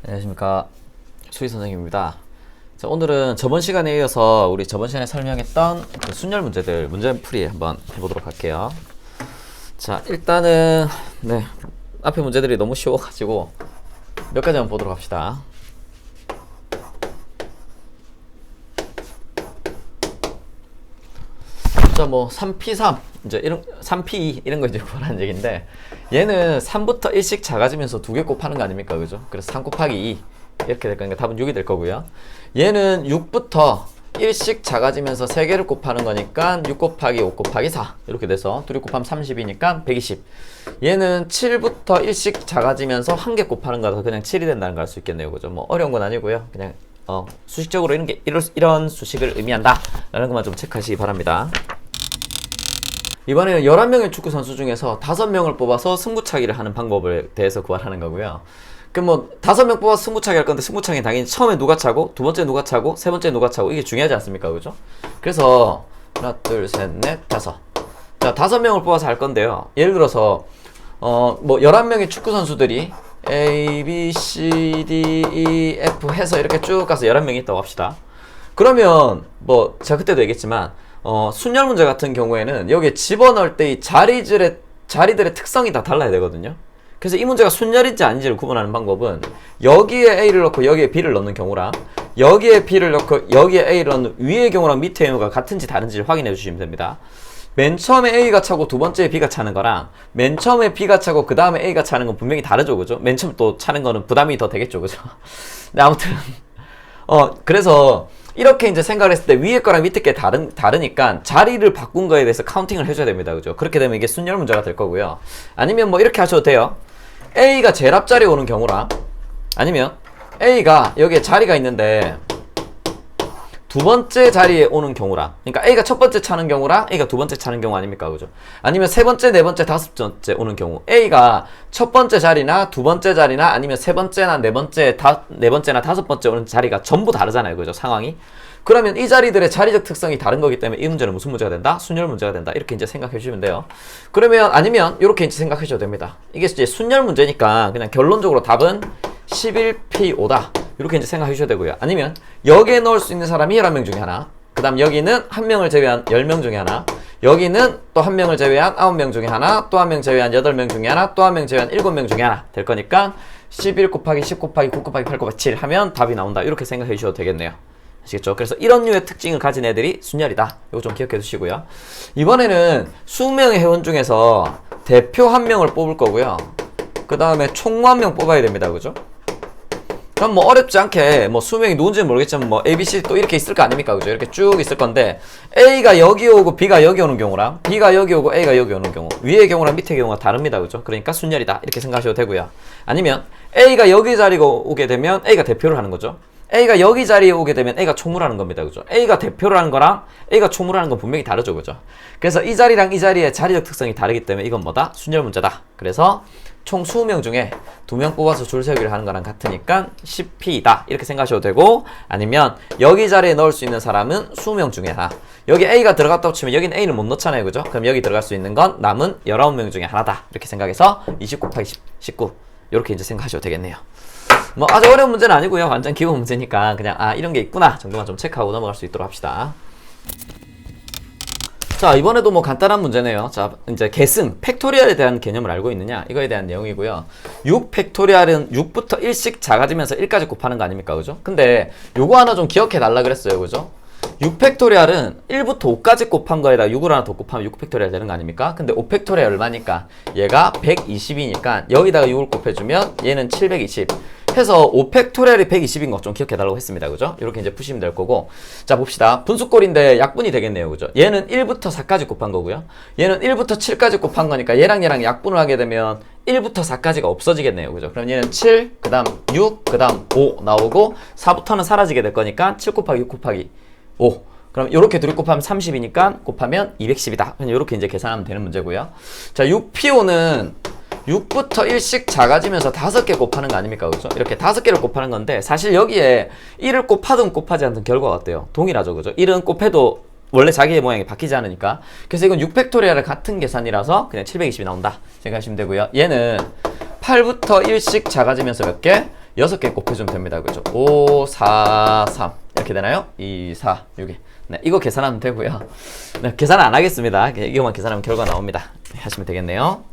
안녕하십니까, 수희 선생님입니다. 자, 오늘은 저번 시간에 이어서 우리 저번 시간에 설명했던 그 순열 문제들 문제풀이 한번 해보도록 할게요. 자, 일단은 앞에 문제들이 너무 쉬워가지고 몇 가지 한번 보도록 합시다. 자, 뭐 3P3 이제 이런 3P2 이런 거 이제 구하라는 얘기인데, 얘는 3부터 1씩 작아지면서 2개 곱하는 거 아닙니까, 그죠? 그래서 3 곱하기 2 이렇게 될 거니까 답은 6이 될 거고요. 얘는 6부터 1씩 작아지면서 3개를 곱하는 거니까 6 곱하기 5 곱하기 4 이렇게 돼서 2 곱하면 30이니까 120. 얘는 7부터 1씩 작아지면서 1개 곱하는 거라서 그냥 7이 된다는 걸 알 수 있겠네요, 그죠? 뭐 어려운 건 아니고요. 그냥 수식적으로 이런 수식을 의미한다 라는 것만 좀 체크하시기 바랍니다. 이번에는 11명의 축구 선수 중에서 5명을 뽑아서 승부차기를 하는 방법에 대해서 구하라는 거고요. 그 뭐 5명 뽑아서 승부차기 할 건데, 승부차기 당연히 처음에 누가 차고, 두 번째 누가 차고, 세 번째 누가 차고, 이게 중요하지 않습니까, 그죠? 그래서 하나, 둘, 셋, 넷, 다섯. 자, 5명을 뽑아서 할 건데요. 예를 들어서 뭐 11명의 축구 선수들이 A, B, C, D, E, F 해서 이렇게 쭉 가서 11명이 있다고 합시다. 그러면 뭐 제가 그때도 얘기했지만 순열 문제 같은 경우에는 여기에 집어넣을 때 이 자리들의 특성이 다 달라야 되거든요. 그래서 이 문제가 순열인지 아닌지를 구분하는 방법은 여기에 A를 넣고 여기에 B를 넣는 경우랑 여기에 B를 넣고 여기에 A를 넣는 위의 경우랑 밑의 경우가 같은지 다른지를 확인해 주시면 됩니다. 맨 처음에 A가 차고 두 번째에 B가 차는 거랑 맨 처음에 B가 차고 그 다음에 A가 차는 건 분명히 다르죠, 그죠? 맨 처음 또 차는 거는 부담이 더 되겠죠, 그죠? 근데 아무튼 그래서 이렇게 이제 생각을 했을 때 위에 거랑 밑에 게 다르니까 자리를 바꾼 거에 대해서 카운팅을 해줘야 됩니다, 그죠? 그렇게 되면 이게 순열 문제가 될 거고요. 아니면 뭐 이렇게 하셔도 돼요. A가 제일 앞자리에 오는 경우랑, 아니면 A가 여기에 자리가 있는데 두 번째 자리에 오는 경우랑, 그러니까 A가 첫 번째 차는 경우랑 A가 두 번째 차는 경우 아닙니까, 그죠? 아니면 세 번째, 네 번째, 다섯 번째 오는 경우, A가 첫 번째 자리나 두 번째 자리나 아니면 세 번째나 네 번째나 다섯 번째 오는 자리가 전부 다르잖아요, 그죠? 상황이. 그러면 이 자리들의 자리적 특성이 다른 거기 때문에 이 문제는 무슨 문제가 된다? 순열 문제가 된다. 이렇게 이제 생각해 주시면 돼요. 그러면 아니면 이렇게 이제 생각해 주셔도 됩니다. 이게 이제 순열 문제니까 그냥 결론적으로 답은 11P5다. 이렇게 이제 생각해 주셔야 되고요. 아니면 여기에 넣을 수 있는 사람이 11명 중에 하나, 그 다음 여기는 한 명을 제외한 10명 중에 하나, 여기는 또 한 명을 제외한 9명 중에 하나, 또 한 명 제외한 8명 중에 하나, 또 한 명 제외한 7명 중에 하나 될 거니까 11 곱하기 10 곱하기 9 곱하기 8 곱하기 7 하면 답이 나온다. 이렇게 생각해 주셔도 되겠네요. 아시겠죠? 그래서 이런 류의 특징을 가진 애들이 순열이다. 이거 좀 기억해 두시고요. 이번에는 20명의 회원 중에서 대표 한 명을 뽑을 거고요. 그 다음에 총무 한 명 뽑아야 됩니다, 그죠? 그럼 뭐 어렵지 않게 뭐 수명이 누군지는 모르겠지만 뭐 A, B, C 또 이렇게 있을 거 아닙니까, 그죠? 이렇게 쭉 있을 건데, A가 여기 오고 B가 여기 오는 경우랑 B가 여기 오고 A가 여기 오는 경우, 위의 경우랑 밑의 경우가 다릅니다, 그죠? 그러니까 순열이다 이렇게 생각하셔도 되고요. 아니면 A가 여기 자리에 오게 되면 A가 대표를 하는 거죠. A가 여기 자리에 오게 되면 A가 총무를 하는 겁니다, 그죠? A가 대표를 하는 거랑 A가 총무를 하는 건 분명히 다르죠, 그죠? 그래서 이 자리랑 이 자리의 자리적 특성이 다르기 때문에 이건 뭐다? 순열 문제다. 그래서 총 20명 중에 2명 뽑아서 줄 세우기를 하는 거랑 같으니까 10P이다. 이렇게 생각하셔도 되고, 아니면 여기 자리에 넣을 수 있는 사람은 20명 중에 하나. 여기 A가 들어갔다고 치면 여기는 A를 못 넣잖아요, 그죠? 그럼 여기 들어갈 수 있는 건 남은 19명 중에 하나다. 이렇게 생각해서 20 곱하기 19 이렇게 이제 생각하셔도 되겠네요. 뭐 아주 어려운 문제는 아니고요. 완전 기본 문제니까 그냥 이런 게 있구나 정도만 좀 체크하고 넘어갈 수 있도록 합시다. 자, 이번에도 뭐 간단한 문제네요. 자, 이제 계승, 팩토리얼에 대한 개념을 알고 있느냐, 이거에 대한 내용이고요. 6 팩토리얼은 6부터 1씩 작아지면서 1까지 곱하는 거 아닙니까, 그죠? 근데 요거 하나 좀 기억해 달라 그랬어요, 그죠? 6 팩토리얼은 1부터 5까지 곱한 거에다 6을 하나 더 곱하면 6 팩토리얼 되는 거 아닙니까? 근데 5 팩토리얼 얼마니까? 얘가 120이니까 여기다가 6을 곱해주면 얘는 720 해서 5 팩토리얼이 120인 거 좀 기억해 달라고 했습니다, 그죠? 이렇게 이제 푸시면 될 거고. 자, 봅시다. 분수꼴인데 약분이 되겠네요, 그죠? 얘는 1부터 4까지 곱한 거고요. 얘는 1부터 7까지 곱한 거니까 얘랑 약분을 하게 되면 1부터 4까지가 없어지겠네요, 그죠? 그럼 얘는 7, 그 다음 6, 그 다음 5 나오고 4부터는 사라지게 될 거니까 7 곱하기 6 곱하기 5. 그럼 이렇게 둘이 곱하면 30이니까 곱하면 210이다. 그냥 이렇게 이제 계산하면 되는 문제고요. 자, 6PO는 6부터 1씩 작아지면서 5개 곱하는 거 아닙니까, 그죠? 이렇게 5개를 곱하는 건데, 사실 여기에 1을 곱하든 곱하지 않든 결과가 어때요? 동일하죠, 그죠? 1은 곱해도 원래 자기의 모양이 바뀌지 않으니까. 그래서 이건 6팩토리얼의 같은 계산이라서 그냥 720이 나온다 생각하시면 되고요. 얘는 8부터 1씩 작아지면서 몇 개? 6개 곱해주면 됩니다. 그죠? 5, 4, 3 이렇게 되나요? 2, 4, 6이. 네, 이거 계산하면 되고요. 네, 계산 안 하겠습니다. 이거만 계산하면 결과 나옵니다. 하시면 되겠네요.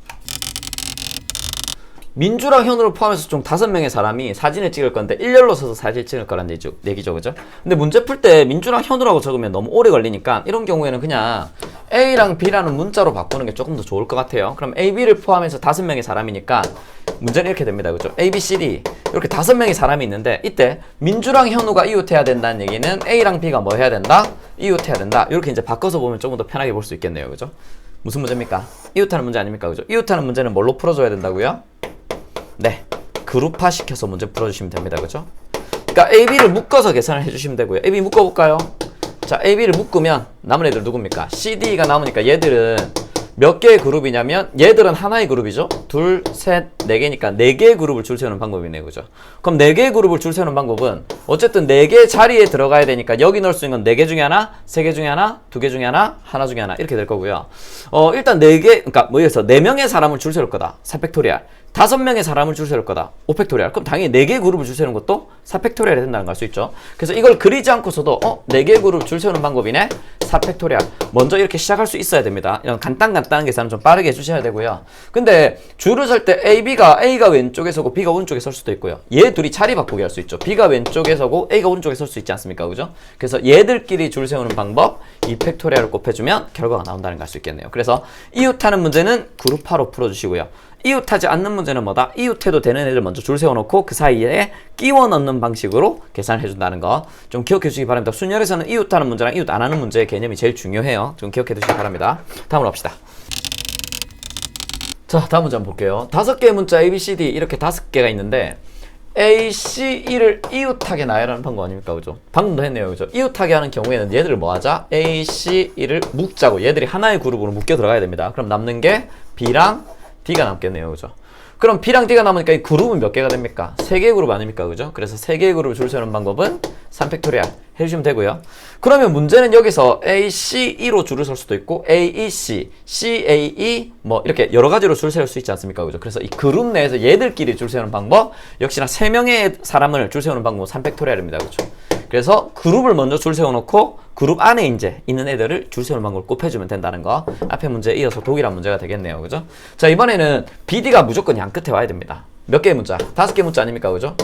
민주랑 현우를 포함해서 총 5명의 사람이 사진을 찍을 건데 일렬로 서서 사진을 찍을 거란 얘기죠. 그죠? 근데 문제 풀 때 민주랑 현우라고 적으면 너무 오래 걸리니까 이런 경우에는 그냥 A랑 B라는 문자로 바꾸는 게 조금 더 좋을 것 같아요. 그럼 A, B를 포함해서 5명의 사람이니까 문제는 이렇게 됩니다. 그죠? A, B, C, D 이렇게 5명의 사람이 있는데 이때 민주랑 현우가 이웃해야 된다는 얘기는 A랑 B가 뭐 해야 된다? 이웃해야 된다. 이렇게 이제 바꿔서 보면 조금 더 편하게 볼 수 있겠네요. 그죠? 무슨 문제입니까? 이웃하는 문제 아닙니까? 그죠? 이웃하는 문제는 뭘로 풀어줘야 된다고요? 네, 그룹화 시켜서 문제 풀어주시면 됩니다. 그죠? 그러니까 A, B를 묶어서 계산을 해주시면 되고요. A, B 묶어볼까요? 자, A, B를 묶으면 남은 애들 누굽니까? C, D가 남으니까 얘들은 몇 개의 그룹이냐면 얘들은 하나의 그룹이죠. 둘, 셋, 네 개니까 4개의 그룹을 줄 세우는 방법이네요. 그죠? 그럼 4개의 그룹을 줄 세우는 방법은 어쨌든 4개 자리에 들어가야 되니까 여기 넣을 수 있는 건 4개 중에 하나, 3개 중에 하나, 2개 중에 하나, 하나 중에 하나 이렇게 될 거고요. 일단 4개, 그러니까 뭐 여기서 4명의 사람을 줄 세울 거다. 4팩토리알. 5명의 사람을 줄 세울 거다. 5팩토리알. 그럼 당연히 4개의 그룹을 줄 세우는 것도 4팩토리알이 된다는 걸 알 수 있죠. 그래서 이걸 그리지 않고서도 4개의 그룹을 줄 세우는 방법이네. 4팩토리알. 먼저 이렇게 시작할 수 있어야 됩니다. 이런 간단한 계산은 좀 빠르게 해주셔야 되고요. 근데 줄을 설 때 A가 왼쪽에 서고 B가 오른쪽에 설 수도 있고요. 얘 둘이 자리 바꾸기 할 수 있죠. B가 왼쪽에 서고 A가 오른쪽에 설 수 있지 않습니까? 그죠? 그래서 얘들끼리 줄 세우는 방법 2팩토리알을 곱해주면 결과가 나온다는 걸 알 수 있겠네요. 그래서 이웃하는 문제는 그룹화로 풀어주시고요. 이웃하지 않는 문제는 뭐다? 이웃해도 되는 애들 먼저 줄 세워놓고 그 사이에 끼워 넣는 방식으로 계산을 해준다는 거 좀 기억해 주시기 바랍니다. 순열에서는 이웃하는 문제랑 이웃 안 하는 문제의 개념이 제일 중요해요. 좀 기억해 두시기 바랍니다. 다음으로 합시다. 자, 다음 문제 한번 볼게요. 5개의 문자 A, B, C, D 이렇게 5개가 있는데 A, C, E를 이웃하게 나열하는 방법 아닙니까? 그죠? 방금도 했네요. 그죠? 이웃하게 하는 경우에는 얘들을 뭐 하자? A, C, E를 묶자고 얘들이 하나의 그룹으로 묶여 들어가야 됩니다. 그럼 남는 게 B랑 D가 남겠네요. 그죠? 그럼 B랑 D가 남으니까 이 그룹은 몇 개가 됩니까? 3개의 그룹 아닙니까? 그죠? 그래서 3개의 그룹을 줄 세우는 방법은 3팩토리알 해주시면 되고요. 그러면 문제는 여기서 A, C, E로 줄을 설 수도 있고 A, E, C, C, A, E 뭐 이렇게 여러 가지로 줄 세울 수 있지 않습니까? 그죠? 그래서 이 그룹 내에서 얘들끼리 줄 세우는 방법 역시나 3명의 사람을 줄 세우는 방법은 3팩토리알입니다. 그죠? 그래서 그룹을 먼저 줄 세워놓고 그룹 안에 이제 있는 애들을 줄 세우는 방법을 곱해주면 된다는 거 앞에 문제에 이어서 동일한 문제가 되겠네요. 그죠? 자, 이번에는 BD가 무조건 양 끝에 와야 됩니다. 몇 개의 문자? 5개 문자 아닙니까? 그죠?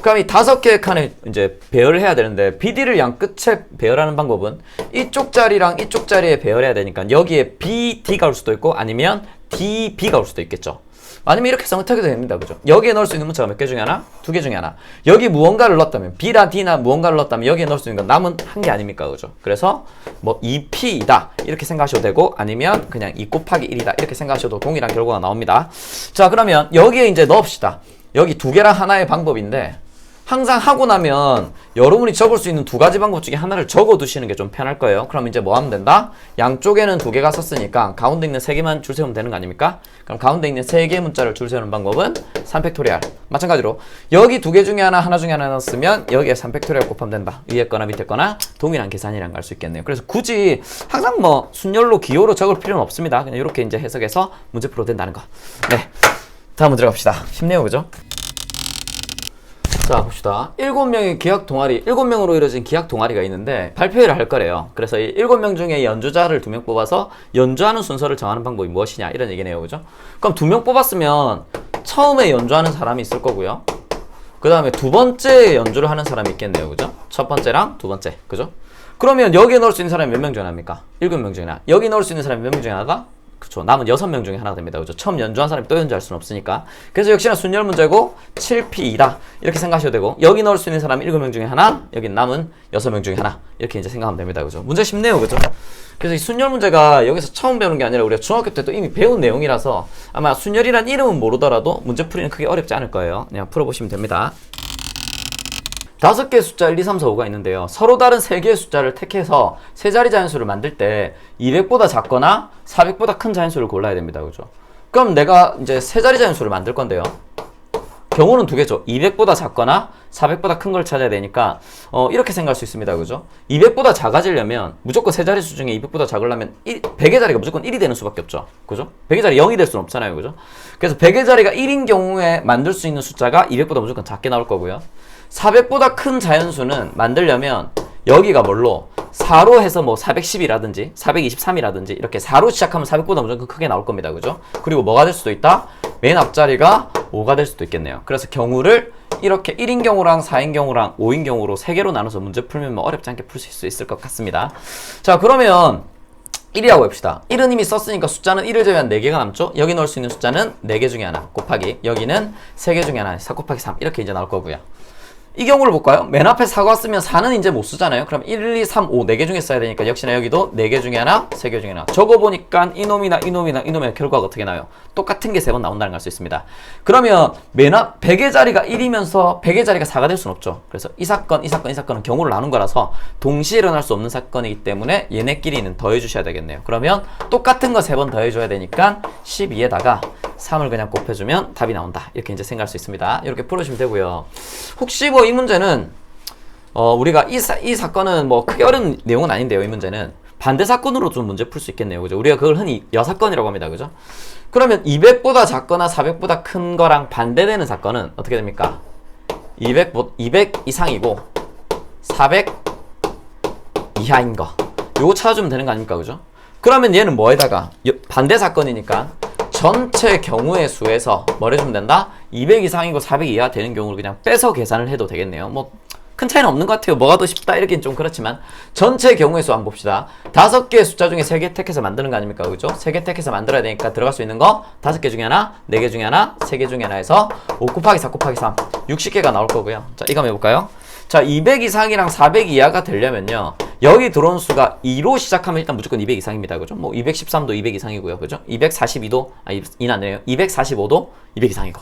그럼 이 5개의 칸을 이제 배열을 해야 되는데 BD를 양 끝에 배열하는 방법은 이쪽 자리랑 이쪽 자리에 배열해야 되니까 여기에 BD가 올 수도 있고 아니면 DB가 올 수도 있겠죠. 아니면 이렇게 선택해도 됩니다. 그죠? 여기에 넣을 수 있는 문자가 몇 개 중에 하나? 2개 중에 하나. 여기 무언가를 넣었다면 B나 D나 무언가를 넣었다면 여기에 넣을 수 있는 건 남은 한 개 아닙니까? 그죠? 그래서 뭐 2P이다 이렇게 생각하셔도 되고 아니면 그냥 2 곱하기 1이다 이렇게 생각하셔도 동일한 결과가 나옵니다. 자, 그러면 여기에 이제 넣읍시다. 여기 2개랑 하나의 방법인데 항상 하고 나면 여러분이 적을 수 있는 2가지 방법 중에 하나를 적어 두시는 게 좀 편할 거예요. 그럼 이제 뭐 하면 된다? 양쪽에는 2개가 썼으니까 가운데 있는 3개만 줄 세우면 되는 거 아닙니까? 그럼 가운데 있는 3개의 문자를 줄 세우는 방법은 3팩토리알. 마찬가지로 여기 2개 중에 하나 중에 하나 넣었으면 여기에 3팩토리알 곱하면 된다. 위에 거나 밑에 거나 동일한 계산이란 걸 알 수 있겠네요. 그래서 굳이 항상 뭐 순열로 기호로 적을 필요는 없습니다. 그냥 이렇게 이제 해석해서 문제 풀어도 된다는 거. 네, 다음 문제 갑시다. 쉽네요, 그죠? 자, 봅시다. 7명의 기악 동아리, 7명으로 이루어진 기악 동아리가 있는데 발표회를 할 거래요. 그래서 이 7명 중에 연주자를 2명 뽑아서 연주하는 순서를 정하는 방법이 무엇이냐 이런 얘기네요. 그죠? 그럼 2명 뽑았으면 처음에 연주하는 사람이 있을 거고요. 그 다음에 두 번째 연주를 하는 사람이 있겠네요. 그죠? 첫 번째랑 두 번째. 그죠? 그러면 여기에 넣을 수 있는 사람이 몇 명 중에 하나입니까? 7명 중에 하나. 여기 넣을 수 있는 사람이 몇 명 중에 하나가? 그쵸. 남은 6명 중에 하나가 됩니다. 그죠? 처음 연주한 사람이 또 연주할 수는 없으니까. 그래서 역시나 순열 문제고 7P이다. 이렇게 생각하셔도 되고, 여기 넣을 수 있는 사람이 7명 중에 하나, 여기 남은 6명 중에 하나. 이렇게 이제 생각하면 됩니다. 그죠? 문제 쉽네요. 그죠? 그래서 이 순열 문제가 여기서 처음 배우는 게 아니라 우리가 중학교 때도 이미 배운 내용이라서 아마 순열이란 이름은 모르더라도 문제풀이는 크게 어렵지 않을 거예요. 그냥 풀어보시면 됩니다. 5개의 숫자 1, 2, 3, 4, 5가 있는데요. 서로 다른 3개의 숫자를 택해서 세 자리 자연수를 만들 때 200보다 작거나 400보다 큰 자연수를 골라야 됩니다. 그죠? 그럼 내가 이제 세 자리 자연수를 만들 건데요. 경우는 두 개죠. 200보다 작거나 400보다 큰 걸 찾아야 되니까 이렇게 생각할 수 있습니다. 그죠? 200보다 작아지려면 무조건 세 자릿수 중에 200보다 작으려면 100의 자리가 무조건 1이 되는 수밖에 없죠. 그죠? 100의 자리 0이 될 수는 없잖아요. 그죠? 그래서 100의 자리가 1인 경우에 만들 수 있는 숫자가 200보다 무조건 작게 나올 거고요. 400보다 큰 자연수는 만들려면 여기가 뭘로 4로 해서 뭐 410이라든지 423이라든지 이렇게 4로 시작하면 400보다 무조건 크게 나올 겁니다. 그죠? 그리고 뭐가 될 수도 있다? 맨 앞자리가 5가 될 수도 있겠네요. 그래서 경우를 이렇게 1인 경우랑 4인 경우랑 5인 경우로 3개로 나눠서 문제 풀면 뭐 어렵지 않게 풀 수 있을 것 같습니다. 자, 그러면 1이라고 해봅시다. 1은 이미 썼으니까 숫자는 1을 제외한 4개가 남죠? 여기 넣을 수 있는 숫자는 4개 중에 하나 곱하기 여기는 3개 중에 하나 4 곱하기 3 이렇게 이제 나올 거고요. 이 경우를 볼까요? 맨 앞에 4가 왔으면 4는 이제 못 쓰잖아요. 그럼 1, 2, 3, 5 4개 중에 써야 되니까 역시나 여기도 4개 중에 하나, 3개 중에 하나. 적어보니까 이놈이나 이놈이나 이놈의 결과가 어떻게 나와요? 똑같은 게 3번 나온다는 걸 알 수 있습니다. 그러면 맨 앞 100의 자리가 1이면서 100의 자리가 4가 될 수는 없죠. 그래서 이 사건, 이 사건, 이 사건은 경우를 나눈 거라서 동시에 일어날 수 없는 사건이기 때문에 얘네끼리는 더해 주셔야 되겠네요. 그러면 똑같은 거 3번 더해 줘야 되니까 12에다가 3을 그냥 곱해주면 답이 나온다. 이렇게 이제 생각할 수 있습니다. 이렇게 풀어주시면 되고요. 혹시 뭐 이 문제는 우리가 이 사건은 뭐 크게 어려운 내용은 아닌데요. 이 문제는 반대 사건으로 좀 문제 풀 수 있겠네요. 그죠? 우리가 그걸 흔히 여사건이라고 합니다. 그죠? 그러면 200보다 작거나 400보다 큰 거랑 반대되는 사건은 어떻게 됩니까? 200 이상이고 400 이하인 거. 요거 찾아주면 되는 거 아닙니까? 그죠? 그러면 얘는 뭐에다가 반대 사건이니까 전체 경우의 수에서 뭘 해주면 된다? 200 이상이고 400 이하 되는 경우를 그냥 빼서 계산을 해도 되겠네요. 뭐 큰 차이는 없는 것 같아요. 뭐가 더 쉽다 이렇게는 좀 그렇지만 전체 경우의 수 한번 봅시다. 5개의 숫자 중에 3개 택해서 만드는 거 아닙니까? 그죠? 3개 택해서 만들어야 되니까 들어갈 수 있는 거 5개 중에 하나, 4개 중에 하나, 3개 중에 하나 해서 5 곱하기 4 곱하기 3 60개가 나올 거고요. 자, 이거 한번 해볼까요? 자, 200 이상이랑 400 이하가 되려면요. 여기 들어온 수가 2로 시작하면 일단 무조건 200 이상입니다. 그죠? 뭐 213도 200 이상이고요. 그죠? 242도, 이는 안 되네요. 245도 200 이상이고.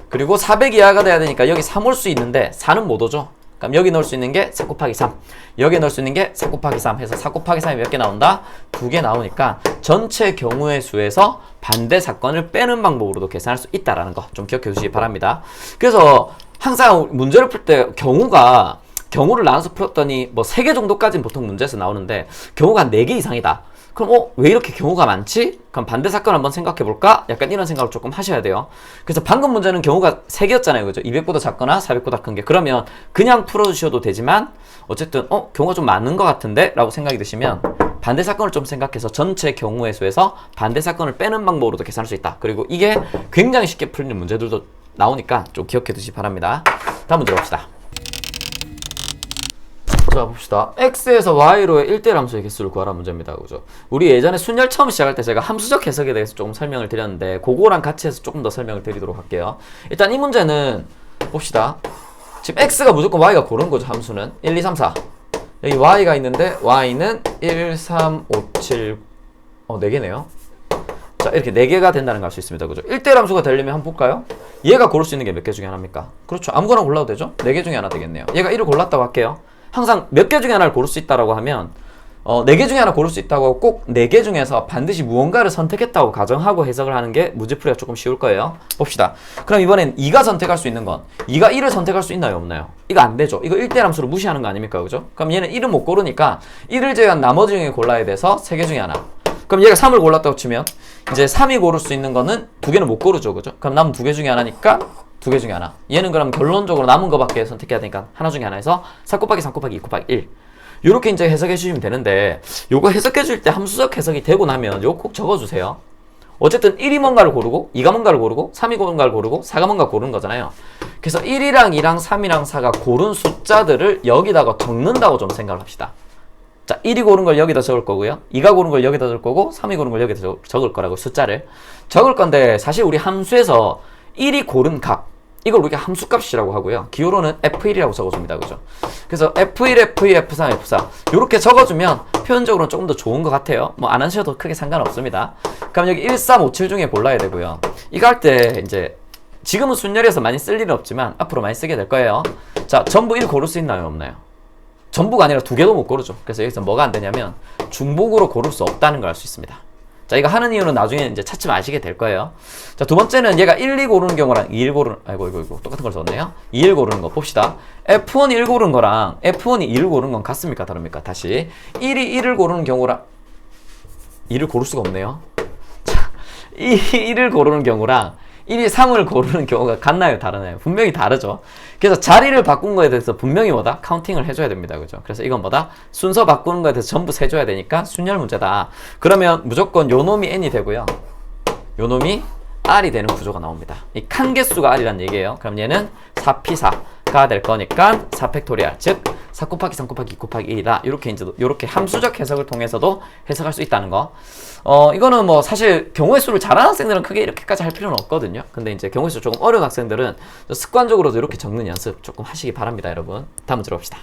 그리고 400 이하가 돼야 되니까 여기 3 올 수 있는데 4는 못 오죠? 그럼 여기 넣을 수 있는 게 4 곱하기 3. 여기 넣을 수 있는 게 4 곱하기 3 해서 4 곱하기 3이 몇 개 나온다? 2개 나오니까 전체 경우의 수에서 반대 사건을 빼는 방법으로도 계산할 수 있다라는 거 좀 기억해 주시기 바랍니다. 그래서 항상 문제를 풀 때 경우를 나눠서 풀었더니 뭐 3개 정도까지는 보통 문제에서 나오는데 경우가 한 4개 이상이다. 그럼 왜 이렇게 경우가 많지? 그럼 반대 사건 한번 생각해 볼까? 약간 이런 생각을 조금 하셔야 돼요. 그래서 방금 문제는 경우가 3개였잖아요. 그죠? 200보다 작거나 400보다 큰 게. 그러면 그냥 풀어주셔도 되지만 어쨌든 경우가 좀 많은 것 같은데? 라고 생각이 드시면 반대 사건을 좀 생각해서 전체 경우의 수에서 반대 사건을 빼는 방법으로도 계산할 수 있다. 그리고 이게 굉장히 쉽게 풀리는 문제들도 나오니까 좀 기억해 두시기 바랍니다. 다음 문제 봅시다. 자, 봅시다. x에서 y로의 1대 함수의 개수를 구하라 문제입니다. 그죠? 우리 예전에 순열 처음 시작할 때 제가 함수적 해석에 대해서 조금 설명을 드렸는데 그거랑 같이 해서 조금 더 설명을 드리도록 할게요. 일단 이 문제는 봅시다. 지금 x가 무조건 y가 고른 거죠. 함수는 1, 2, 3, 4 여기 y가 있는데 y는 1, 3, 5, 7 4개네요. 자, 이렇게 4개가 된다는 걸 알 수 있습니다. 그죠? 1대 함수가 되려면 한번 볼까요? 얘가 고를 수 있는 게 몇 개 중에 하나입니까? 그렇죠. 아무거나 골라도 되죠? 4개 중에 하나 되겠네요. 얘가 1을 골랐다고 할게요. 항상 몇 개 중에 하나를 고를 수 있다라고 하면 4개 중에 하나 고를 수 있다고 꼭 4개 중에서 반드시 무언가를 선택했다고 가정하고 해석을 하는 게 문제풀이가 조금 쉬울 거예요. 봅시다. 그럼 이번엔 2가 선택할 수 있는 건 2가 1을 선택할 수 있나요? 없나요? 이거 안 되죠. 이거 1대 함수로 무시하는 거 아닙니까? 그죠? 그럼 얘는 1은 못 고르니까 1을 제외한 나머지 중에 골라야 돼서 3개 중에 하나. 그럼 얘가 3을 골랐다고 치면 이제 3이 고를 수 있는 거는 2개는 못 고르죠. 그죠? 그럼 남은 2개 중에 하나니까 2개 중에 하나. 얘는 그럼 결론적으로 남은 거밖에 선택해야 되니까 하나 중에 하나 해서 4 곱하기 3 곱하기 2 곱하기 1 요렇게 이제 해석해 주시면 되는데 요거 해석해 줄 때 함수적 해석이 되고 나면 요거 꼭 적어 주세요. 어쨌든 1이 뭔가를 고르고 2가 뭔가를 고르고 3이 뭔가를 고르고 4가 뭔가 고르는 거잖아요. 그래서 1이랑 2랑 3이랑 4가 고른 숫자들을 여기다가 적는다고 좀 생각을 합시다. 자, 1이 고른 걸 여기다 적을 거고요. 2가 고른 걸 여기다 적을 거고 3이 고른 걸 여기다 적을 거라고 숫자를 적을 건데 사실 우리 함수에서 1이 고른 값 이걸 우리가 함수값이라고 하고요. 기호로는 F1이라고 적어줍니다. 그죠? 그래서 F1, F2, F3, F4 이렇게 적어주면 표현적으로는 조금 더 좋은 것 같아요. 뭐 안 하셔도 크게 상관없습니다. 그럼 여기 1, 3, 5, 7 중에 골라야 되고요. 이거 할 때 이제 지금은 순열이어서 많이 쓸 일은 없지만 앞으로 많이 쓰게 될 거예요. 자, 전부 1 고를 수 있나요? 없나요? 전부가 아니라 2개도 못 고르죠. 그래서 여기서 뭐가 안 되냐면 중복으로 고를 수 없다는 걸 알 수 있습니다. 자, 이거 하는 이유는 나중에 이제 차츰 아시게 될 거예요. 자, 두 번째는 얘가 1, 2 고르는 경우랑 2, 1 고르는, 아이고, 똑같은 걸 썼네요. 2, 1 고르는 거 봅시다. F1이 1 고르는 거랑 F1이 2를 고르는 건 같습니까? 다릅니까? 다시. 1이 1을 고르는 경우랑 2를 고를 수가 없네요. 자, 1을 고르는 경우랑 1이 3을 고르는 경우가 같나요? 다르나요? 분명히 다르죠. 그래서 자리를 바꾼 거에 대해서 분명히 뭐다? 카운팅을 해줘야 됩니다. 그죠? 그래서 이건 뭐다? 순서 바꾸는 거에 대해서 전부 세줘야 되니까 순열 문제다. 그러면 무조건 요 놈이 n이 되고요. 요 놈이 r이 되는 구조가 나옵니다. 이 칸 개수가 r이란 얘기예요. 그럼 얘는 4p4가 될 거니까 4팩토리얼, 즉 4 곱하기 3 곱하기 2 곱하기 1이다. 이렇게 이제 이렇게 함수적 해석을 통해서도 해석할 수 있다는 거. 이거는 뭐 사실 경우의 수를 잘하는 학생들은 크게 이렇게까지 할 필요는 없거든요. 근데 이제 경우의 수 조금 어려운 학생들은 습관적으로도 이렇게 적는 연습 조금 하시기 바랍니다, 여러분. 다음 문제로 봅시다.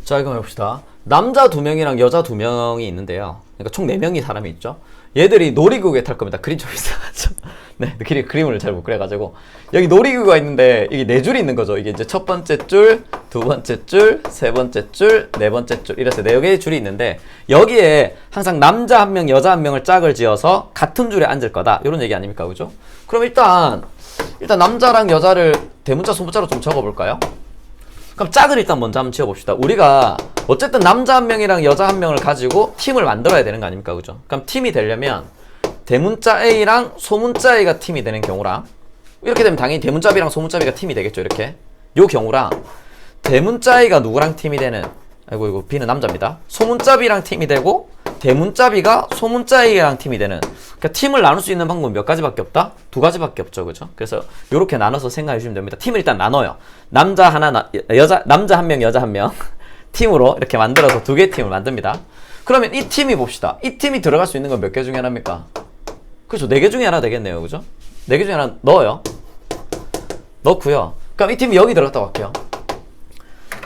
자, 이거 해봅시다. 남자 2명이랑 여자 2명이 있는데요. 그러니까 총 4명이 사람이 있죠. 얘들이 놀이기구에 탈 겁니다. 그림 좀 있어가지고. 네, 그림을 잘 못 그려가지고. 여기 놀이기구가 있는데, 이게 4줄이 있는 거죠. 이게 이제 첫 번째 줄, 두 번째 줄, 세 번째 줄, 네 번째 줄. 이래서 4개의 줄이 있는데, 여기에 항상 남자 1명, 여자 1명을 짝을 지어서 같은 줄에 앉을 거다. 이런 얘기 아닙니까? 그죠? 그럼 일단 남자랑 여자를 대문자, 소문자로 좀 적어볼까요? 그럼 짝을 일단 먼저 한번 지어봅시다. 우리가 어쨌든 남자 1명이랑 여자 1명을 가지고 팀을 만들어야 되는 거 아닙니까? 그죠? 그럼 팀이 되려면 대문자 A랑 소문자 A가 팀이 되는 경우랑, 이렇게 되면 당연히 대문자 B랑 소문자 B가 팀이 되겠죠. 이렇게 요 경우랑 대문자 A가 누구랑 팀이 되는, 아이고 이거 B는 남자입니다. 소문자 B랑 팀이 되고 대문자 B가 소문자 A랑 팀이 되는, 그러니까 팀을 나눌 수 있는 방법은 몇 가지밖에 없다? 2가지밖에 없죠. 그죠? 그래서 요렇게 나눠서 생각해 주시면 됩니다. 팀을 일단 나눠요. 남자 1명, 여자 1명 팀으로 이렇게 만들어서 2개의 팀을 만듭니다. 그러면 이 팀이 봅시다. 이 팀이 들어갈 수 있는 건 몇 개 중에 하나입니까? 그렇죠. 4개 중에 하나 되겠네요. 그죠? 4개 중에 하나 넣어요. 넣고요. 그럼 이 팀이 여기 들어갔다고 할게요.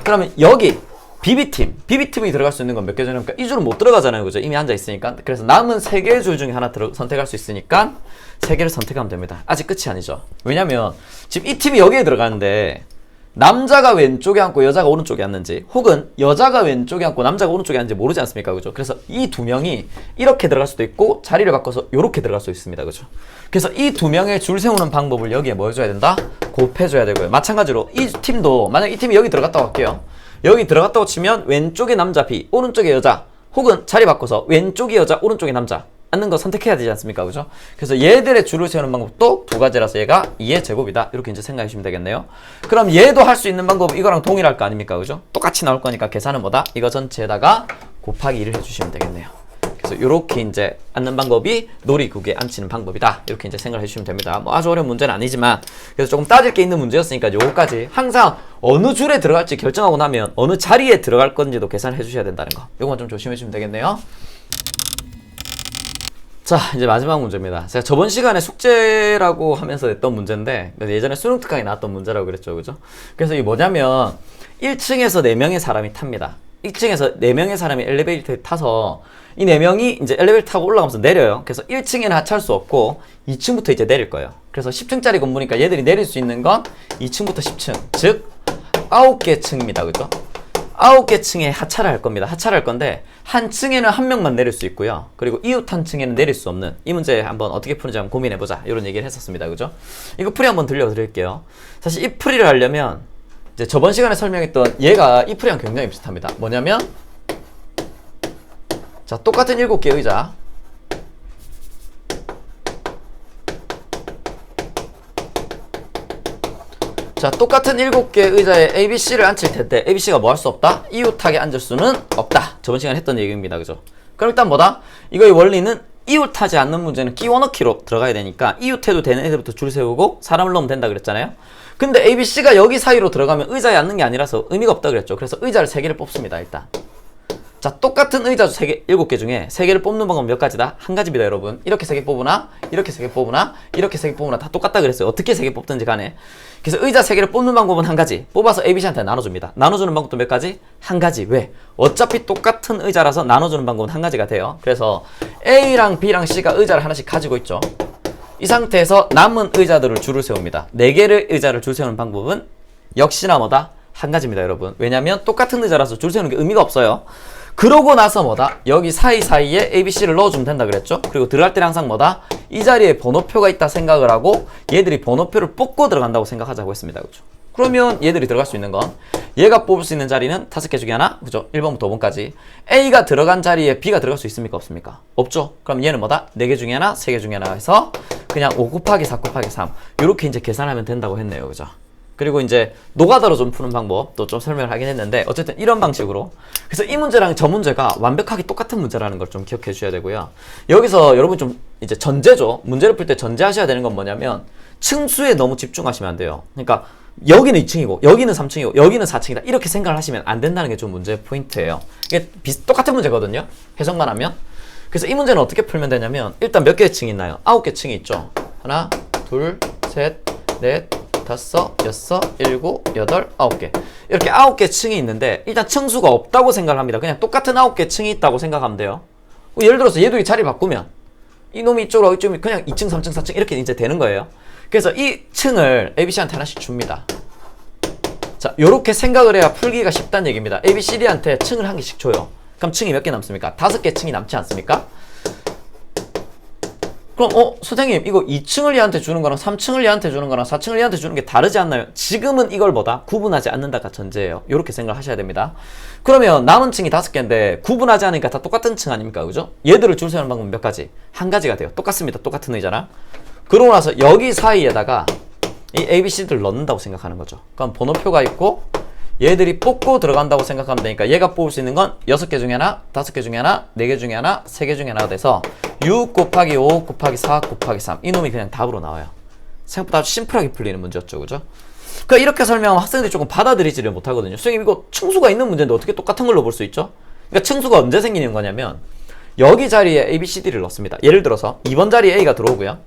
그러면 여기 BB팀이 들어갈 수 있는 건 몇 개 중에 합니까? 이 줄은 못 들어가잖아요. 그죠? 이미 앉아 있으니까. 그래서 남은 3개의 줄 중에 하나 선택할 수 있으니까 3개를 선택하면 됩니다. 아직 끝이 아니죠. 왜냐면 지금 이 팀이 여기에 들어가는데 남자가 왼쪽에 앉고 여자가 오른쪽에 앉는지, 혹은 여자가 왼쪽에 앉고 남자가 오른쪽에 앉는지 모르지 않습니까? 그죠? 그래서 이 2명이 이렇게 들어갈 수도 있고 자리를 바꿔서 이렇게 들어갈 수 있습니다. 그죠? 그래서 이 2명의 줄 세우는 방법을 여기에 뭐 해줘야 된다? 곱해줘야 되고요. 마찬가지로 이 팀도 만약 이 팀이 여기 들어갔다고 할게요. 여기 들어갔다고 치면 왼쪽에 남자 B, 오른쪽에 여자, 혹은 자리 바꿔서 왼쪽이 여자, 오른쪽이 남자 앉는 거 선택해야 되지 않습니까? 그죠? 그래서 얘들의 줄을 세우는 방법도 2가지라서 얘가 2의 제곱이다. 이렇게 이제 생각해 주시면 되겠네요. 그럼 얘도 할 수 있는 방법은 이거랑 동일할 거 아닙니까? 그죠? 똑같이 나올 거니까 계산은 뭐다? 이거 전체에다가 곱하기 2를 해주시면 되겠네요. 그래서 이렇게 이제 앉는 방법이 놀이기구에 앉히는 방법이다. 이렇게 이제 생각을 해주시면 됩니다. 뭐 아주 어려운 문제는 아니지만, 그래서 조금 따질 게 있는 문제였으니까 요거까지 항상 어느 줄에 들어갈지 결정하고 나면 어느 자리에 들어갈 건지도 계산을 해주셔야 된다는 거. 요건 좀 조심해 주시면 되겠네요. 자, 이제 마지막 문제입니다. 제가 저번 시간에 숙제라고 하면서 냈던 문제인데, 예전에 수능 특강에 나왔던 문제라고 그랬죠. 그죠? 그래서 이게 뭐냐면 1층에서 4명의 사람이 탑니다. 1층에서 4명의 사람이 엘리베이터에 타서 이 4명이 이제 엘리베이터 타고 올라가면서 내려요. 그래서 1층에는 하차할 수 없고 2층부터 이제 내릴 거예요. 그래서 10층짜리 건물이니까 얘들이 내릴 수 있는 건 2층부터 10층, 즉 9개 층입니다. 그죠? 9개 층에 하차를 할 겁니다. 하차를 할 건데 한 층에는 한 명만 내릴 수 있고요. 그리고 이웃 한 층에는 내릴 수 없는, 이 문제 한번 어떻게 푸는지 한번 고민해보자, 이런 얘기를 했었습니다. 그죠? 이거 풀이 한번 들려드릴게요. 사실 이 풀이를 하려면 이제 저번 시간에 설명했던 얘가 이 풀이랑 굉장히 비슷합니다. 뭐냐면 자, 똑같은 7개 의자, 자, 똑같은 7개 의자에 ABC를 앉힐 텐데 ABC가 뭐 할 수 없다? 이웃하게 앉을 수는 없다. 저번 시간에 했던 얘기입니다. 그죠? 그럼 일단 뭐다? 이거의 원리는 이웃하지 않는 문제는 끼워 넣기로 들어가야 되니까 이웃해도 되는 애들부터 줄 세우고 사람을 넣으면 된다 그랬잖아요. 근데 ABC가 여기 사이로 들어가면 의자에 앉는 게 아니라서 의미가 없다 그랬죠. 그래서 의자를 3개를 뽑습니다. 일단 자, 똑같은 의자 7개 중에 3개를 뽑는 방법은 몇 가지다? 한 가지입니다, 여러분. 이렇게 3개 뽑으나, 이렇게 3개 뽑으나, 이렇게 3개 뽑으나 다 똑같다 그랬어요. 어떻게 3개 뽑든지 간에. 그래서 의자 3개를 뽑는 방법은 한 가지. 뽑아서 ABC한테 나눠줍니다. 나눠주는 방법도 몇 가지? 한 가지. 왜? 어차피 똑같은 의자라서 나눠주는 방법은 한 가지가 돼요. 그래서 A랑 B랑 C가 의자를 하나씩 가지고 있죠. 이 상태에서 남은 의자들을 줄을 세웁니다. 4개의 의자를 줄 세우는 방법은 역시나 뭐다? 한 가지입니다, 여러분. 왜냐면 똑같은 의자라서 줄 세우는 게 의미가 없어요. 그러고 나서 뭐다? 여기 사이사이에 ABC를 넣어주면 된다 그랬죠? 그리고 들어갈 때는 항상 뭐다? 이 자리에 번호표가 있다 생각을 하고 얘들이 번호표를 뽑고 들어간다고 생각하자고 했습니다. 그죠? 그러면 얘들이 들어갈 수 있는 건 얘가 뽑을 수 있는 자리는 5개 중에 하나, 그죠? 1번부터 5번까지. A가 들어간 자리에 B가 들어갈 수 있습니까? 없습니까? 없죠? 그럼 얘는 뭐다? 4개 중에 하나, 3개 중에 하나 해서 그냥 5 곱하기 4 곱하기 3 이렇게 이제 계산하면 된다고 했네요. 그죠? 그리고 이제 노가다로 좀 푸는 방법도 좀 설명을 하긴 했는데 어쨌든 이런 방식으로 그래서 이 문제랑 저 문제가 완벽하게 똑같은 문제라는 걸 좀 기억해 주셔야 되고요. 여기서 여러분 좀 이제 전제죠. 문제를 풀 때 전제하셔야 되는 건 뭐냐면 층수에 너무 집중하시면 안 돼요. 그러니까 여기는 2층이고 여기는 3층이고 여기는 4층이다 이렇게 생각을 하시면 안 된다는 게 좀 문제 포인트예요. 이게 똑같은 문제거든요. 해석만 하면. 그래서 이 문제는 어떻게 풀면 되냐면 일단 몇 개의 층이 있나요? 9개 층이 있죠. 하나, 둘, 셋, 넷, 다섯, 여섯, 일곱, 여덟, 9개. 이렇게 9개 층이 있는데 일단 층수가 없다고 생각을 합니다. 그냥 똑같은 9개 층이 있다고 생각하면 돼요. 예를 들어서 얘도 이 자리 바꾸면 이놈이 이쪽으로 이쪽이 그냥 2층, 3층, 4층 이렇게 이제 되는 거예요. 그래서 이 층을 ABC한테 하나씩 줍니다. 자, 요렇게 생각을 해야 풀기가 쉽다는 얘기입니다. ABCD한테 층을 한 개씩 줘요. 그럼 층이 몇 개 남습니까? 5개 층이 남지 않습니까? 그럼 선생님 이거 2층을 얘한테 주는 거랑 3층을 얘한테 주는 거랑 4층을 얘한테 주는 게 다르지 않나요? 지금은 이걸 뭐다? 구분하지 않는다가 전제예요. 이렇게 생각을 하셔야 됩니다. 그러면 남은 층이 5개인데 구분하지 않으니까 다 똑같은 층 아닙니까? 그죠? 얘들을 줄 세우는 방법은 몇 가지? 한 가지가 돼요. 똑같습니다. 똑같은 의자랑. 그러고 나서 여기 사이에다가 이 ABC들을 넣는다고 생각하는 거죠. 그럼 번호표가 있고 얘들이 뽑고 들어간다고 생각하면 되니까 얘가 뽑을 수 있는 건 6개 중에 하나, 5개 중에 하나, 4개 중에 하나, 3개 중에 하나가 돼서 6 곱하기 5 곱하기 4 곱하기 3 이놈이 그냥 답으로 나와요. 생각보다 아주 심플하게 풀리는 문제였죠. 그죠? 그러니까 이렇게 설명하면 학생들이 조금 받아들이지를 못하거든요. 선생님 이거 층수가 있는 문제인데 어떻게 똑같은 걸로 볼 수 있죠? 그러니까 층수가 언제 생기는 거냐면 여기 자리에 A, B, C, D를 넣습니다. 예를 들어서 2번 자리에 A가 들어오고요.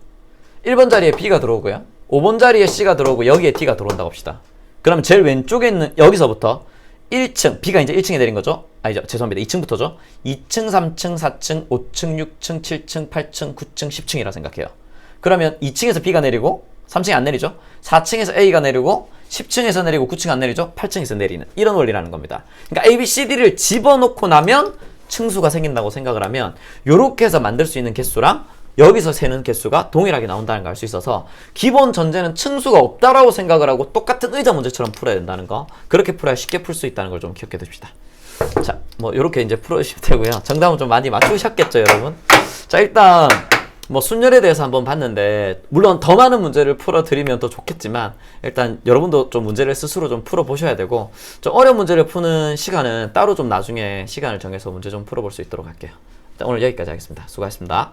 1번 자리에 B가 들어오고요. 5번 자리에 C가 들어오고 여기에 D가 들어온다고 합시다. 그럼 제일 왼쪽에 있는 여기서부터 1층, B가 이제 1층에 내린 거죠? 아니죠. 죄송합니다. 2층부터죠. 2층, 3층, 4층, 5층, 6층, 7층, 8층, 9층, 10층이라 생각해요. 그러면 2층에서 B가 내리고 3층에 안 내리죠? 4층에서 A가 내리고 10층에서 내리고 9층 안 내리죠? 8층에서 내리는 이런 원리라는 겁니다. 그러니까 A, B, C, D를 집어넣고 나면 층수가 생긴다고 생각을 하면 요렇게 해서 만들 수 있는 개수랑 여기서 세는 개수가 동일하게 나온다는 걸 알 수 있어서 기본 전제는 층수가 없다라고 생각을 하고 똑같은 의자 문제처럼 풀어야 된다는 거. 그렇게 풀어야 쉽게 풀 수 있다는 걸 좀 기억해 두십시다. 자, 뭐 요렇게 이제 풀어주시면 되고요. 정답은 좀 많이 맞추셨겠죠, 여러분? 자, 일단 뭐 순열에 대해서 한번 봤는데 물론 더 많은 문제를 풀어드리면 더 좋겠지만 일단 여러분도 좀 문제를 스스로 좀 풀어보셔야 되고 좀 어려운 문제를 푸는 시간은 따로 좀 나중에 시간을 정해서 문제 좀 풀어볼 수 있도록 할게요. 일단 오늘 여기까지 하겠습니다. 수고하셨습니다.